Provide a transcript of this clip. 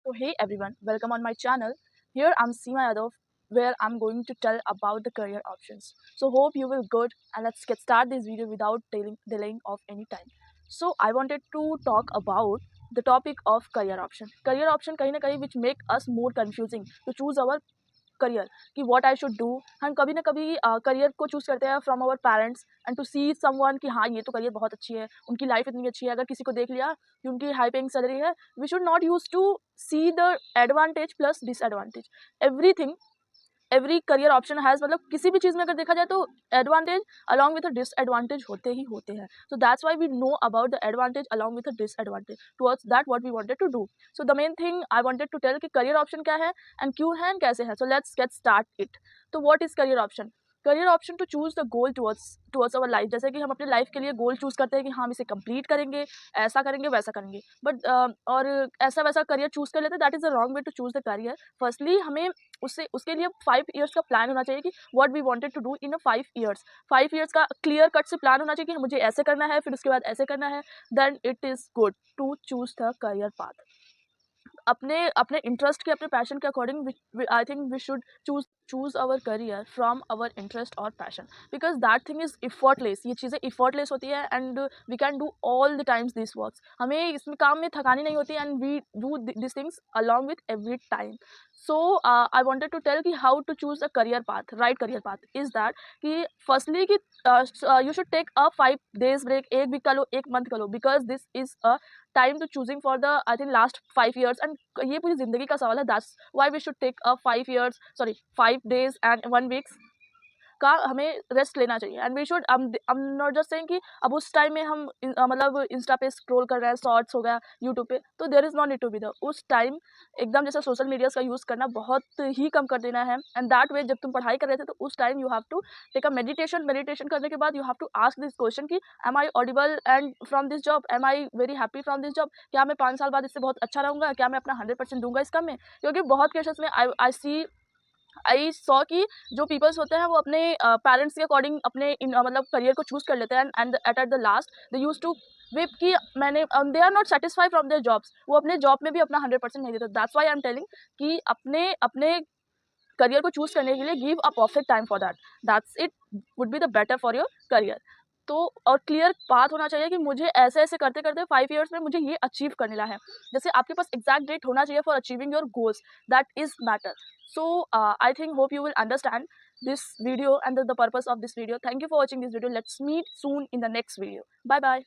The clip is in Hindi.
So hey everyone, welcome on my channel. Here I'm Seema Yadav, where I'm going to tell about the career options. So hope you will good, and let's get start this video without delaying of any time. So I wanted to talk about the topic of career option. Career option कहीं ना कहीं which make us more confusing to choose our career कि व्हाट आई शुड डू. हम कभी ना कभी करियर को चूज़ करते हैं from our parents and to see someone कि हाँ ये तो करियर बहुत अच्छी है, उनकी लाइफ इतनी अच्छी है. अगर किसी को देख लिया कि उनकी हाई पेइंग सैलरी है, we should not use to see the advantage plus disadvantage. Everything every career option has, मतलब किसी भी चीज़ में अगर देखा जाए तो advantage along with a disadvantage होते ही होते हैं. So that's why we know about the advantage along with a disadvantage towards that what we wanted to do. So the main thing I wanted to tell कि करियर ऑप्शन क्या है एंड क्यों है एंड कैसे है. So let's get start it. तो what is career option? Career option to choose the goal towards our life. जैसे कि हम अपने लाइफ के लिए गोल चूज करते हैं कि हम इसे कंप्लीट करेंगे, ऐसा करेंगे, वैसा करेंगे. बट और ऐसा वैसा करियर चूज कर लेते हैं. That is the wrong way to choose the career. Firstly हमें उसके लिए 5 years का प्लान होना चाहिए कि what we wanted to do in a 5 years. 5 years का क्लियर कट से प्लान होना चाहिए कि मुझे ऐसे करना है, फिर उसके बाद ऐसे करना है. Then it is good to choose the career path. अपने अपने इंटरेस्ट के, अपने पैशन के according I think we should choose our career from our interest और passion, because that thing is effortless. ये चीज़ें इफर्टलेस होती है and we can do all the times this works. हमें इसमें काम में थकानी नहीं होती and we do this things along with every time. So I wanted to tell कि how to choose a career path. Right career path is that कि फर्स्टली कि you should take a 5 days break. एक वीक का लो, एक मंथ का लो, because this is a time to choosing for the I think last 5 years. And ये पूरी जिंदगी का सवाल है. That's why we should take a 5 years, sorry 5 days and 1 week का हमें रेस्ट लेना चाहिए. And we should I am not just saying कि अब उस टाइम में हम मतलब इंस्टा पे स्क्रॉल कर रहे हैं, शॉर्ट्स हो गया यूट्यूब पे, तो there is not need to be the उस टाइम एकदम जैसे सोशल मीडियाज़ का यूज़ करना बहुत ही कम कर देना है. एंड दैट वे जब तुम पढ़ाई कर रहे थे तो उस time you have to take a meditation करने के बाद you have to ask this question कि am I audible and from this job, am I very happy from this job. क्या मैं 5 साल बाद इससे बहुत अच्छा रहूँगा? क्या मैं अपना 100% दूंगा इस काम में? क्योंकि बहुत केसेस में आई सॉ कि जो पीपल्स होते हैं वो अपने पेरेंट्स के अकॉर्डिंग अपने मतलब करियर को चूज कर लेते हैं and at the last they use to weep कि मैंने they are not satisfied from their jobs. वो अपने जॉब में भी अपना 100% नहीं देते. That's why I am telling कि अपने अपने करियर को चूज करने के लिए give a perfect time for that. That's it would be the better for your career. तो और क्लियर पाथ होना चाहिए कि मुझे ऐसे ऐसे करते करते 5 years में मुझे ये अचीव करने है. जैसे आपके पास एग्जैक्ट डेट होना चाहिए for achieving your goals. That is matter. So I think hope you will understand this video and the purpose of this video. Thank you for watching this video. Let's meet soon in the next video. Bye bye.